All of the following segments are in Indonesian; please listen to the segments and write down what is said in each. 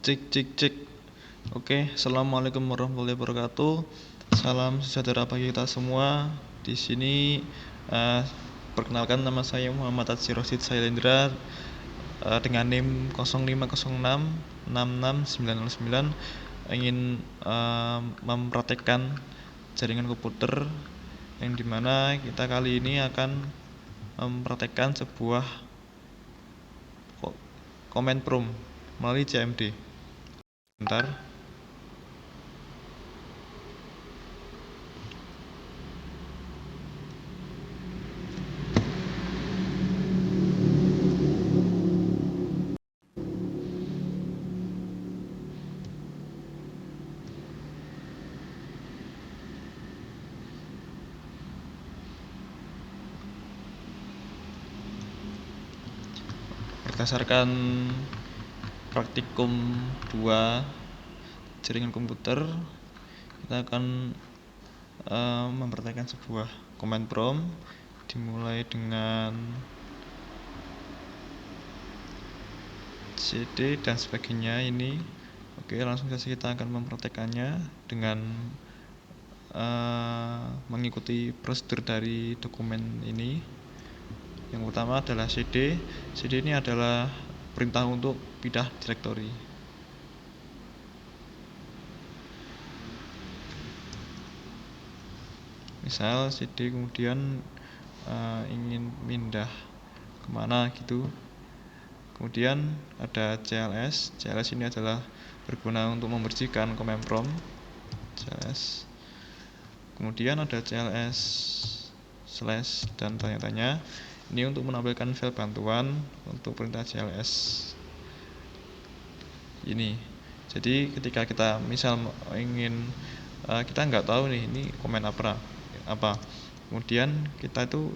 Cek cek cek. Oke, assalamualaikum warahmatullahi wabarakatuh. Salam sejahtera bagi kita semua. Di sini perkenalkan, nama saya Muhammad Adzi Rosid Sailendra dengan NIM 0506666909 ingin mempraktekkan jaringan komputer, yang dimana kita kali ini akan mempraktekkan sebuah command prompt melalui CMD. Bentar. Berdasarkan praktikum 2 jaringan komputer, kita akan mempraktekkan sebuah command prompt dimulai dengan cd dan sebagainya ini. Oke, langsung saja kita akan mempraktekannya dengan mengikuti prosedur dari dokumen ini. Yang pertama adalah cd. Cd ini adalah perintah untuk pindah directory. Misal cd kemudian ingin pindah kemana gitu. Kemudian ada cls. Cls ini adalah berguna untuk membersihkan command prompt. cls. Kemudian ada cls slash dan tanya-tanya. Ini untuk menampilkan file bantuan untuk perintah cls ini. Jadi ketika kita misal ingin kita nggak tahu nih ini komen apa, kemudian kita itu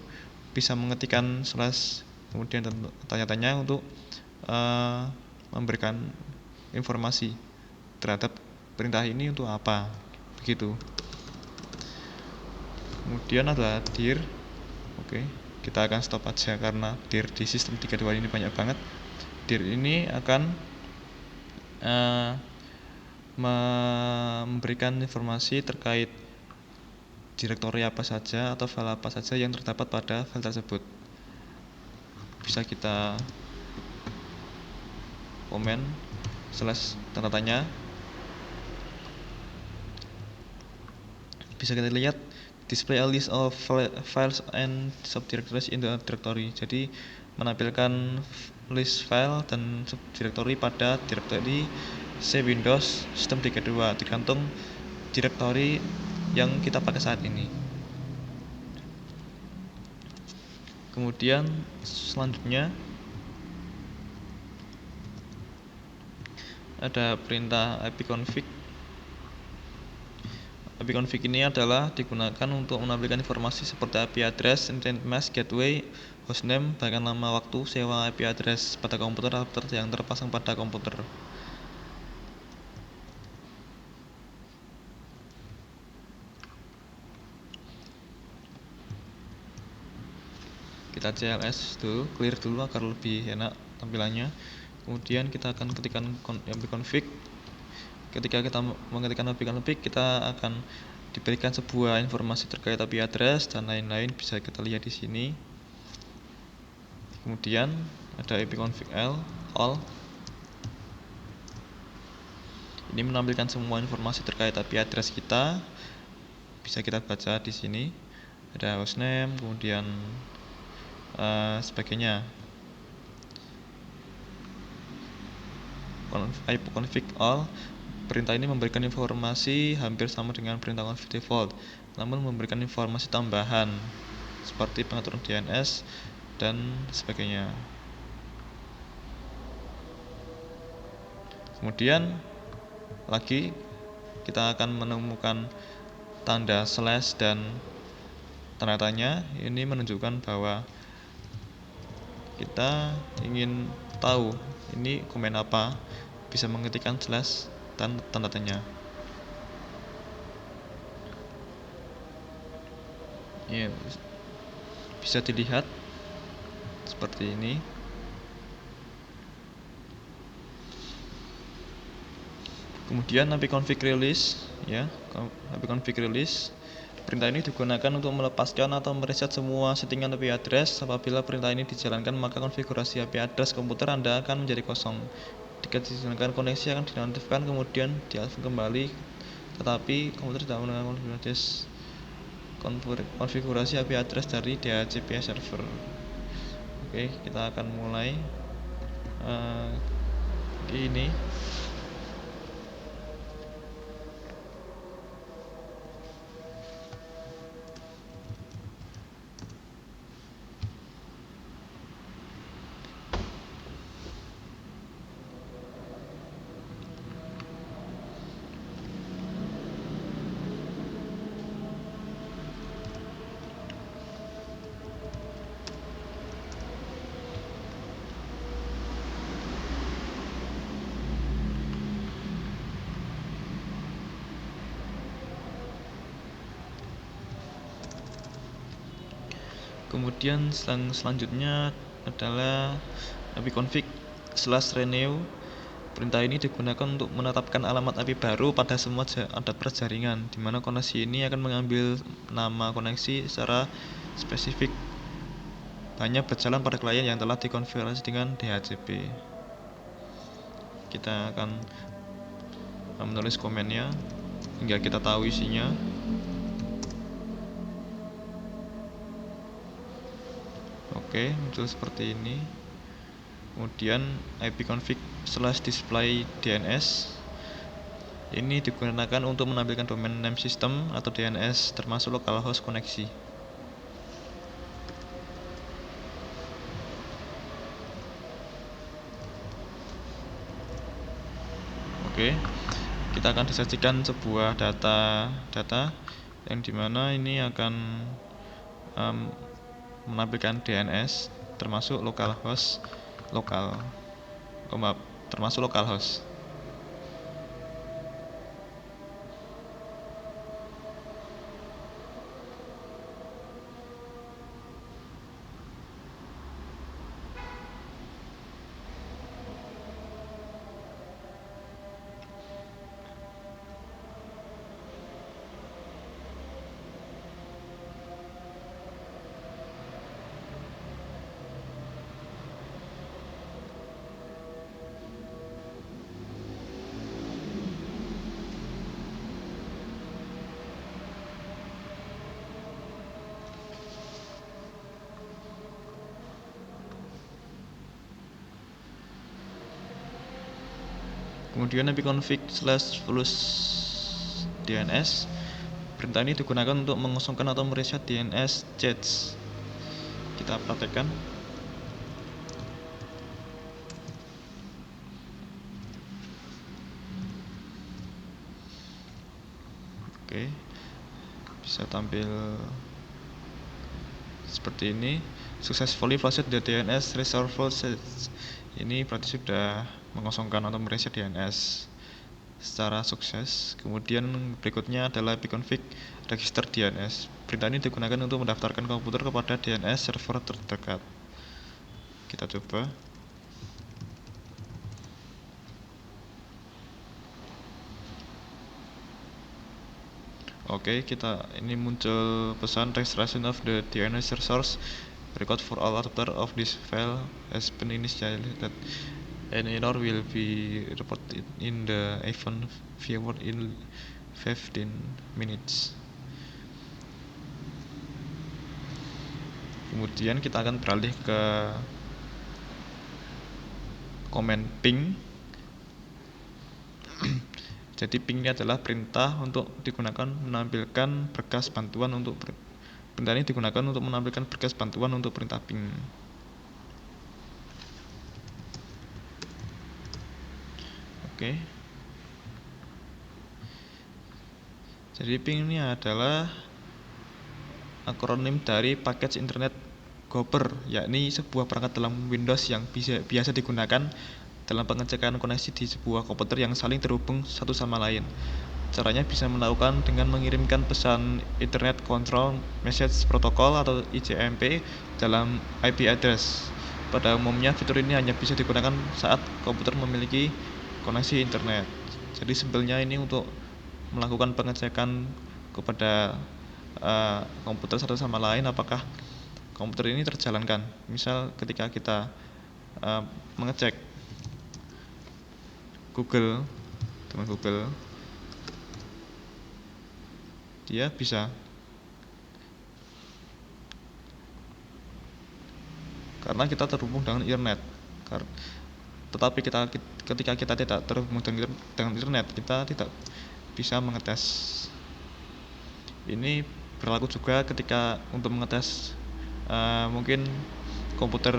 bisa mengetikkan slash kemudian tanya-tanya untuk memberikan informasi terhadap perintah ini untuk apa, begitu. Kemudian ada dir. Oke, kita akan stop aja karena dir di sistem 32 ini banyak banget. Dir ini akan memberikan informasi terkait direktori apa saja atau file apa saja yang terdapat pada file tersebut. Bisa kita komen slash tanda tanya. Bisa kita lihat display a list of files and subdirectories in the directory. Jadi menampilkan list file dan subdirectory pada directory C Windows sistem 32 tergantung directory yang kita pakai saat ini. Kemudian selanjutnya ada perintah ipconfig. ipconfig ini adalah digunakan untuk menampilkan informasi seperti IP address, internet mask, gateway, hostname, bahkan nama waktu sewa IP address pada komputer yang terpasang pada komputer. Kita cls dulu, clear dulu agar lebih enak tampilannya. Kemudian kita akan ketikkan ipconfig. Ketika kita mengetikkan ipconfig, kita akan diberikan sebuah informasi terkait IP address dan lain-lain, bisa kita lihat di sini. Kemudian ada ipconfig all. Ini menampilkan semua informasi terkait IP address kita. Bisa kita baca di sini. Ada hostname, kemudian sebagainya. ipconfig all, perintah ini memberikan informasi hampir sama dengan perintah config default, namun memberikan informasi tambahan seperti pengaturan DNS dan sebagainya. Kemudian lagi kita akan menemukan tanda slash dan tanda tanya. Ini menunjukkan bahwa kita ingin tahu ini komen apa, bisa mengetikkan slash dan tanda tanya. Ya, bisa dilihat seperti ini. Kemudian api config release, ya, api config release. Perintah ini digunakan untuk melepaskan atau mereset semua settingan IP address. Apabila perintah ini dijalankan, maka konfigurasi IP address komputer Anda akan menjadi kosong. Jika dijalankan, koneksi akan dinonaktifkan kemudian diaktifkan kembali, tetapi komputer tidak menggunakan konfigurasi IP address dari DHCP server. Oke, kita akan mulai ini. Kemudian selanjutnya adalah ipconfig/renew. Perintah ini digunakan untuk menetapkan alamat IP baru pada semua adapter jaringan, di mana koneksi ini akan mengambil nama koneksi secara spesifik, hanya berjalan pada klien yang telah dikonfigurasi dengan DHCP. Kita akan menulis komennya hingga kita tahu isinya. Oke, muncul seperti ini. Kemudian ipconfig/display DNS ini digunakan untuk menampilkan domain name system atau DNS termasuk localhost koneksi. Oke, kita akan disajikan sebuah data yang dimana ini akan menampilkan DNS termasuk localhost termasuk localhost. Kemudian ipconfig/plus DNS. Perintah ini digunakan untuk mengosongkan atau mereset DNS cache. Kita praktekkan. Oke, bisa tampil seperti ini. Successfully flushed the DNS reservoir. Ini berarti sudah mengosongkan atau mereset DNS secara sukses. Kemudian berikutnya adalah ipconfig register DNS. Perintah ini digunakan untuk mendaftarkan komputer kepada DNS server terdekat. Kita coba. Oke, ini muncul pesan registration of the DNS resource. Record for all adapter of this file has been initiated. An error will be reported in the event viewer in 15 minutes. Kemudian kita akan beralih ke komen ping. Jadi ping ini adalah perintah untuk digunakan menampilkan berkas bantuan untuk perintah ini digunakan untuk menampilkan berkas bantuan untuk perintah ping. Oke. Jadi ping ini adalah akronim dari package internet gopher, yakni sebuah perangkat dalam Windows yang biasa digunakan dalam pengecekan koneksi di sebuah komputer yang saling terhubung satu sama lain. Caranya bisa melakukan dengan mengirimkan pesan Internet Control Message Protocol atau ICMP dalam IP address. Pada umumnya fitur ini hanya bisa digunakan saat komputer memiliki koneksi internet. Jadi simpelnya ini untuk melakukan pengecekan kepada komputer satu sama lain apakah komputer ini terjalankan. Misal ketika kita mengecek Google dengan Google, dia bisa karena kita terhubung dengan internet. Tetapi ketika kita tidak terhubung dengan internet, kita tidak bisa mengetes. Ini berlaku juga ketika untuk mengetes mungkin komputer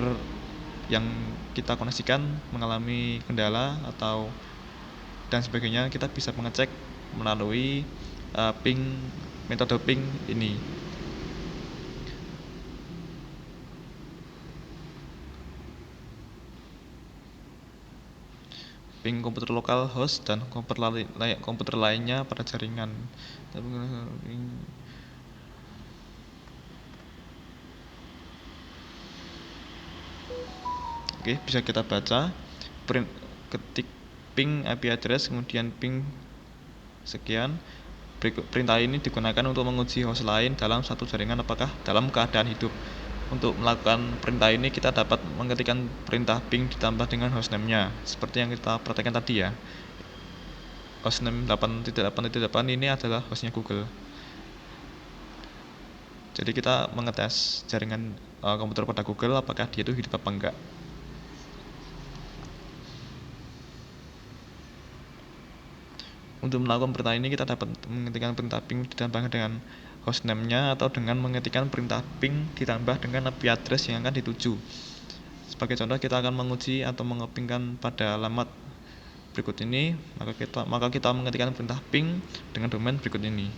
yang kita koneksikan mengalami kendala atau dan sebagainya. Kita bisa mengecek melalui metode ping ini. Ping komputer lokal host dan komputer lainnya pada jaringan. Oke, bisa kita baca. Ketik ping IP address kemudian ping sekian. Perintah ini digunakan untuk menguji host lain dalam satu jaringan apakah dalam keadaan hidup. Untuk melakukan perintah ini kita dapat mengetikkan perintah ping ditambah dengan hostname-nya seperti yang kita perhatikan tadi ya. Hostname 8.8.8 ini adalah hostnya Google. Jadi kita mengetes jaringan komputer pada Google apakah dia itu hidup apa enggak. Untuk melakukan perintah ini kita dapat mengetikkan perintah ping ditambah dengan hostname-nya atau dengan mengetikkan perintah ping ditambah dengan IP address yang akan dituju. Sebagai contoh kita akan menguji atau mengepingkan pada alamat berikut ini, maka kita mengetikkan perintah ping dengan domain berikut ini.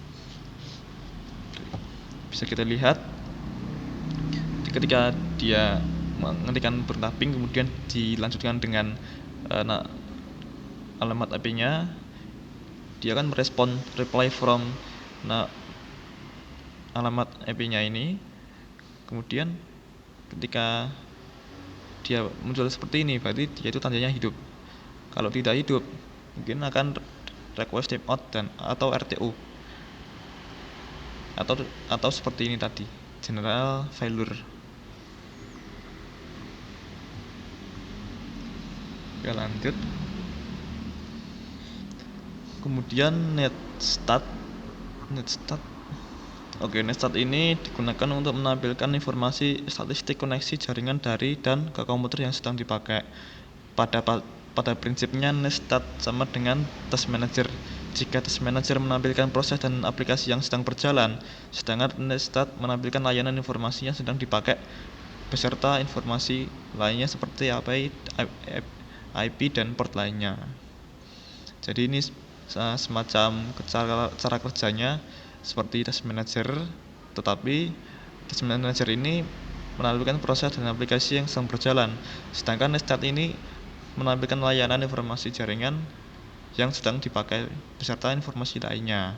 Bisa kita lihat ketika dia mengetikkan perintah ping kemudian dilanjutkan dengan alamat IP-nya, dia akan merespon reply from alamat IP-nya ini. Kemudian ketika dia muncul seperti ini, berarti dia itu tandanya hidup. Kalau tidak hidup, mungkin akan request timeout atau RTO. Atau seperti ini tadi, general failure. Oke, lanjut. Kemudian netstat. Oke, netstat ini digunakan untuk menampilkan informasi statistik koneksi jaringan dari dan ke komputer yang sedang dipakai. Pada prinsipnya netstat sama dengan task manager. Jika task manager menampilkan proses dan aplikasi yang sedang berjalan, sedangkan netstat menampilkan layanan informasi yang sedang dipakai beserta informasi lainnya seperti IP dan port lainnya. Jadi ini semacam cara kerjanya seperti task manager, tetapi task manager ini menampilkan proses dan aplikasi yang sedang berjalan, sedangkan netstat ini menampilkan layanan informasi jaringan yang sedang dipakai beserta informasi lainnya.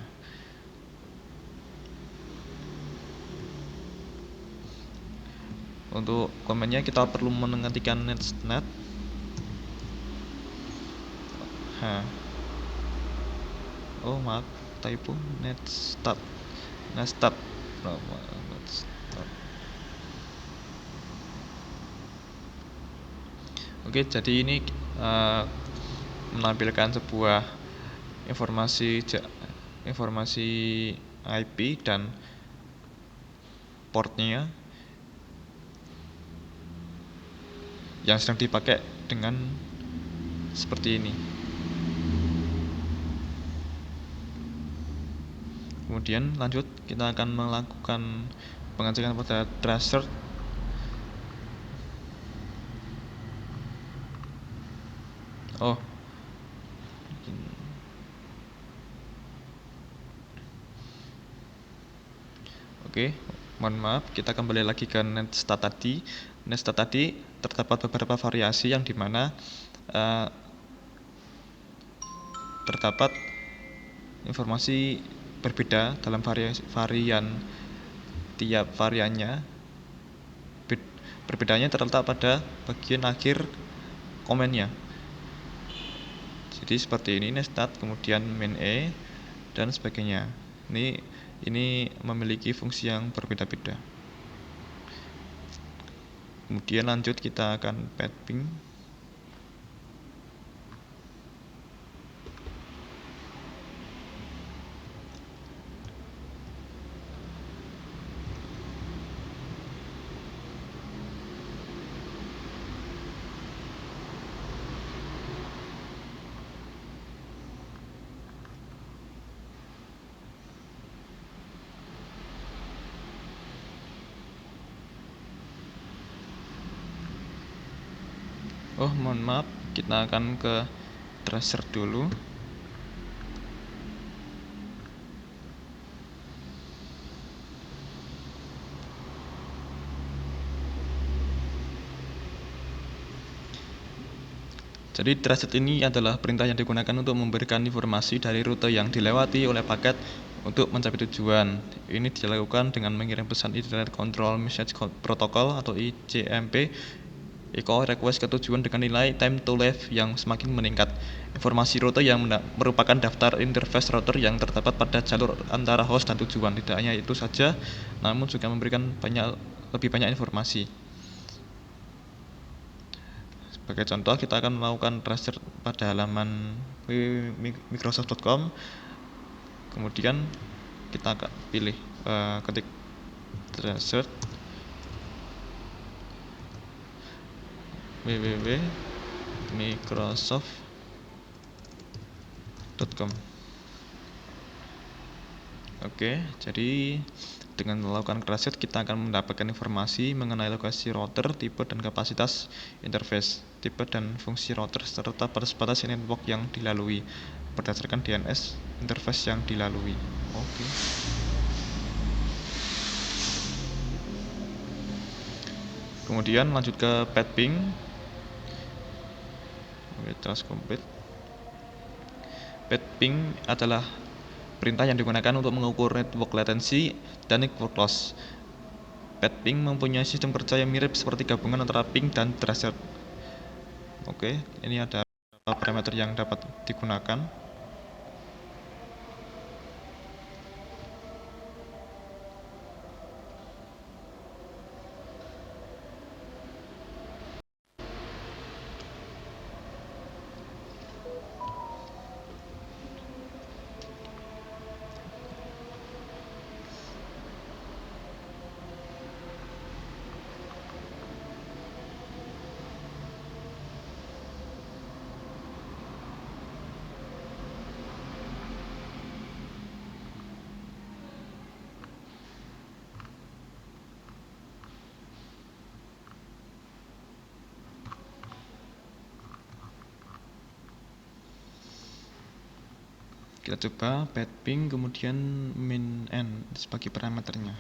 Untuk komennya kita perlu mengetikkan netstat. Oh maaf, typo. Netstat. Oke, jadi ini menampilkan sebuah informasi IP dan portnya yang sedang dipakai dengan seperti ini. Kemudian lanjut kita akan melakukan pengecekan pada tracer. Oke, mohon maaf, kita kembali lagi ke netstat tadi. Netstat tadi terdapat beberapa variasi yang dimana terdapat informasi berbeda dalam varian tiap variannya. Perbedaannya terletak pada bagian akhir komennya. Jadi seperti ini nestat, kemudian main e dan sebagainya. Ini memiliki fungsi yang berbeda-beda. Kemudian lanjut kita akan pet ping. Oh, mohon maaf, kita akan ke tracer dulu. Jadi tracer ini adalah perintah yang digunakan untuk memberikan informasi dari rute yang dilewati oleh paket untuk mencapai tujuan. Ini dilakukan dengan mengirim pesan Internet Control Message Protocol atau ICMP echo request ke tujuan dengan nilai time to live yang semakin meningkat. Informasi rute yang merupakan daftar interface router yang terdapat pada jalur antara host dan tujuan. Tidak hanya itu saja, namun juga memberikan lebih banyak informasi. Sebagai contoh, kita akan melakukan tracer pada halaman microsoft.com. Kemudian kita akan pilih ketik tracer www.microsoft.com. Oke, jadi dengan melakukan tracer kita akan mendapatkan informasi mengenai lokasi router, tipe dan kapasitas interface, tipe dan fungsi router serta batas network yang dilalui berdasarkan DNS interface yang dilalui. Oke. Kemudian lanjut ke pet ping. Oke, task complete. Pet ping adalah perintah yang digunakan untuk mengukur network latency dan network loss. Pet ping mempunyai sistem kerja yang mirip seperti gabungan antara ping dan tracer. Oke, ini ada beberapa parameter yang dapat digunakan. Kita coba pet ping kemudian min n sebagai parameternya.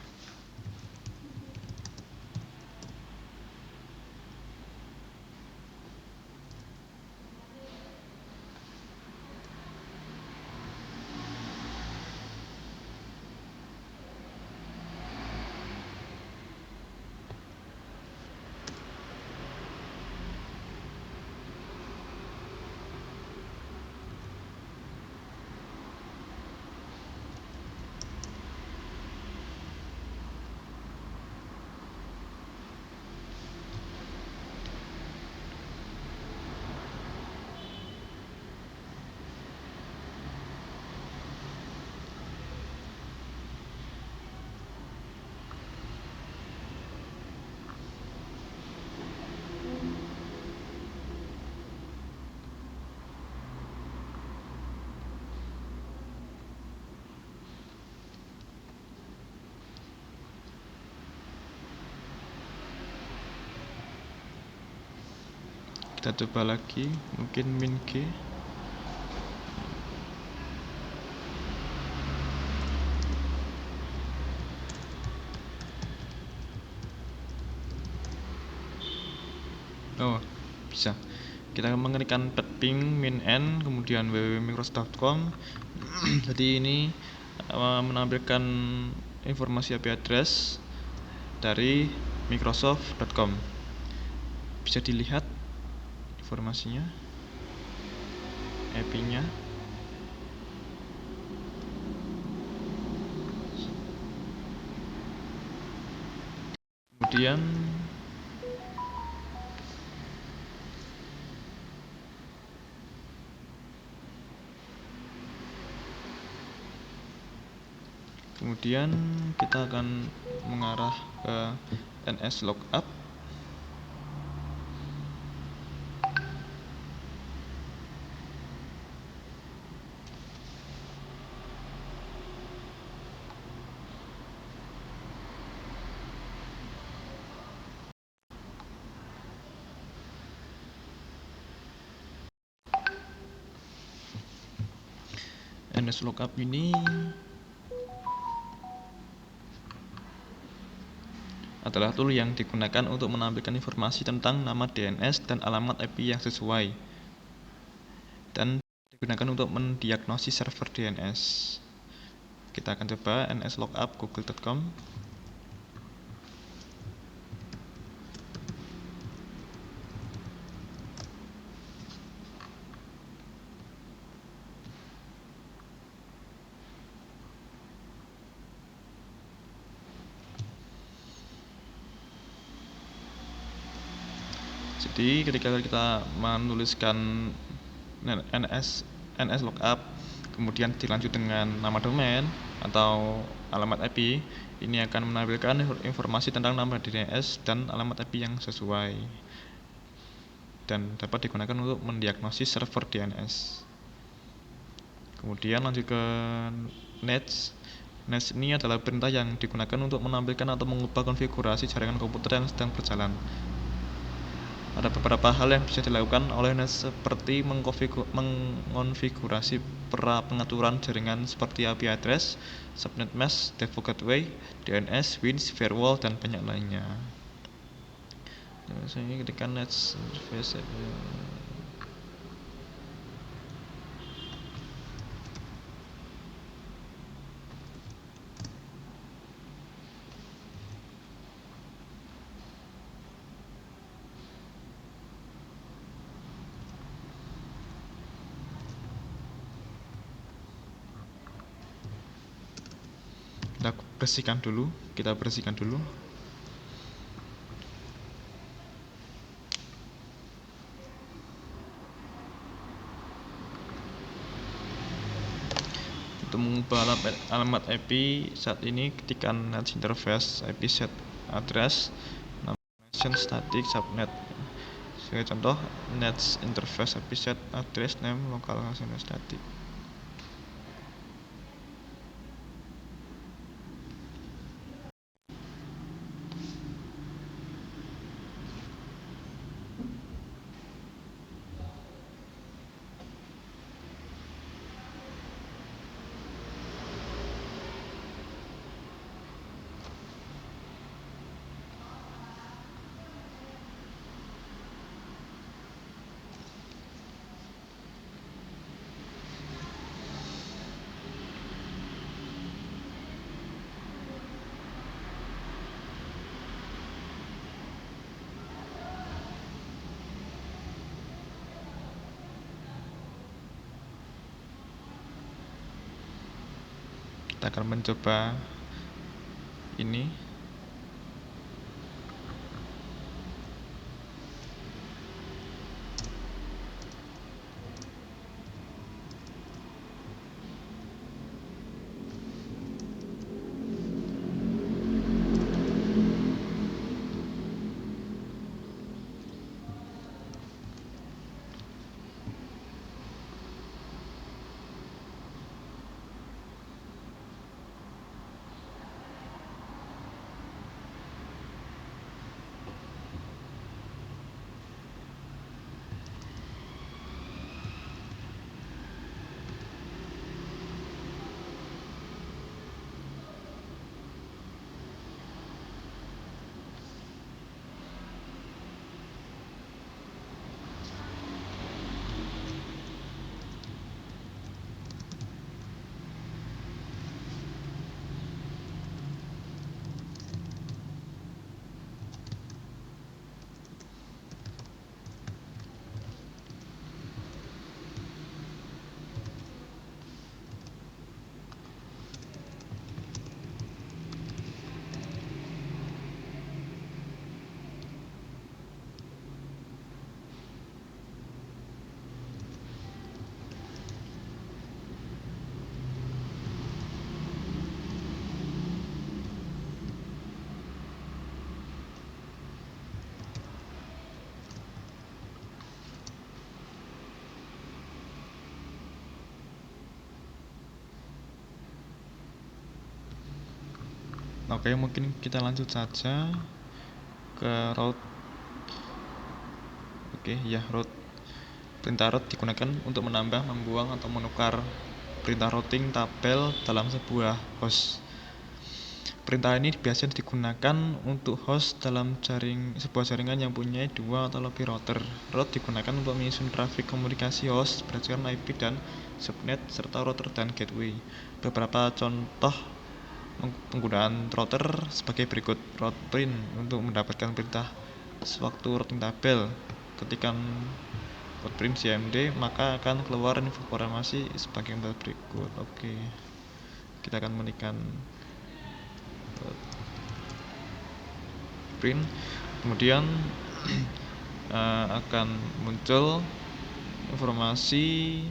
Kita coba lagi, mungkin min g. Oh, bisa. Kita mengetikkan pet ping min n kemudian www.microsoft.com. Jadi ini menampilkan informasi IP address dari microsoft.com. Bisa dilihat informasinya. API-nya. Kemudian kita akan mengarah ke NS lookup. NS lookup ini adalah tool yang digunakan untuk menampilkan informasi tentang nama DNS dan alamat IP yang sesuai, dan digunakan untuk mendiagnosis server DNS. Kita akan coba NS lookup google.com. Jadi ketika kita menuliskan NS lookup kemudian dilanjut dengan nama domain atau alamat IP, ini akan menampilkan informasi tentang nama DNS dan alamat IP yang sesuai dan dapat digunakan untuk mendiagnosis server DNS. Kemudian lanjut ke Nets. Nets ini adalah perintah yang digunakan untuk menampilkan atau mengubah konfigurasi jaringan komputer yang sedang berjalan. Ada beberapa hal yang bisa dilakukan oleh Nets seperti mengonfigurasi pengaturan jaringan seperti IP address, subnet mask, default gateway, DNS, WINS, firewall, dan banyak lainnya. Saya ketika Nets interface kita bersihkan dulu. Untuk mengubah alamat IP saat ini ketikkan net interface IP set address name static subnet. Sebagai contoh, net interface IP set address name local static. Kita akan mencoba ini. Oke, mungkin kita lanjut saja ke route. Oke, ya, route. Perintah route digunakan untuk menambah, membuang, atau menukar perintah routing tabel dalam sebuah host. Perintah ini biasanya digunakan untuk host dalam sebuah jaringan yang punya dua atau lebih router. Route digunakan untuk menyusun trafik komunikasi host berdasarkan IP dan subnet serta router dan gateway. Beberapa contoh penggunaan router sebagai berikut. Route print untuk mendapatkan perintah sewaktu routing tabel. Ketikkan route print cmd, maka akan keluar informasi sebagai berikut. Oke, kita akan meniketikkan print, kemudian akan muncul informasi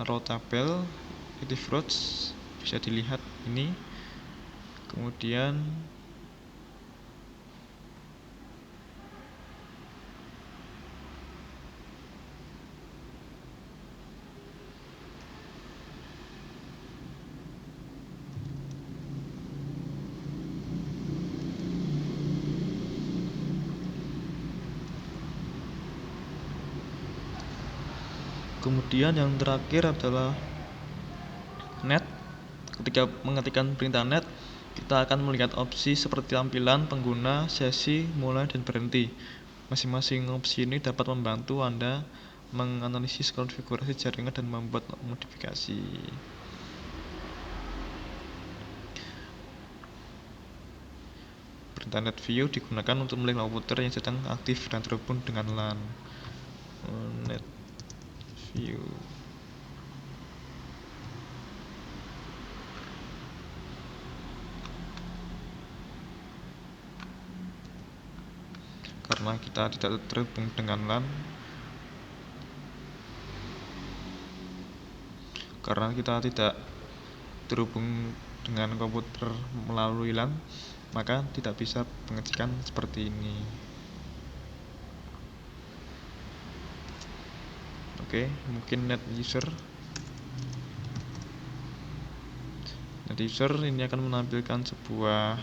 route tabel active routes, bisa dilihat ini. Kemudian yang terakhir adalah net. Ketika mengetikkan perintah net, kita akan melihat opsi seperti tampilan pengguna, sesi, mulai, dan berhenti. Masing-masing opsi ini dapat membantu Anda menganalisis konfigurasi jaringan dan membuat modifikasi. Perintah net view digunakan untuk melihat komputer yang sedang aktif dan terhubung dengan LAN. Net view. Karena kita tidak terhubung dengan LAN, karena kita tidak terhubung dengan komputer melalui LAN, maka tidak bisa pengecekan seperti ini. Oke, mungkin net user ini akan menampilkan sebuah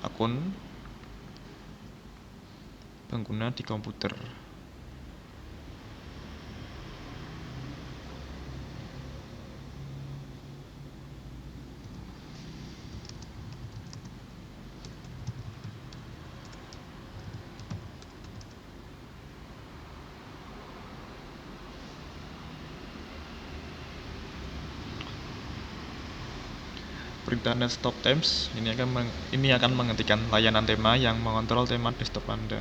akun pengguna di komputer. Perintah net stop times ini akan menghentikan layanan tema yang mengontrol tema desktop Anda.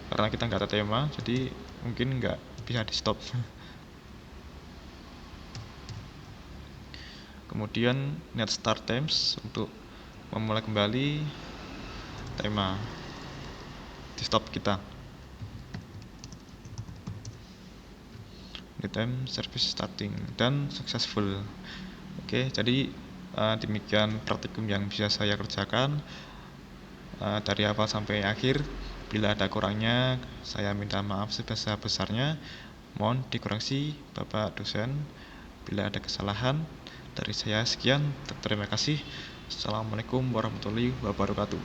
Karena kita nggak ada tema, jadi mungkin nggak bisa di stop. Kemudian net start times untuk memulai kembali tema desktop kita. Net time service starting dan successful. Oke, jadi demikian praktikum yang bisa saya kerjakan dari awal sampai akhir. Bila ada kurangnya, saya minta maaf sebesar-besarnya. Mohon dikoreksi Bapak dosen. Bila ada kesalahan, dari saya sekian. Terima kasih. Assalamualaikum warahmatullahi wabarakatuh.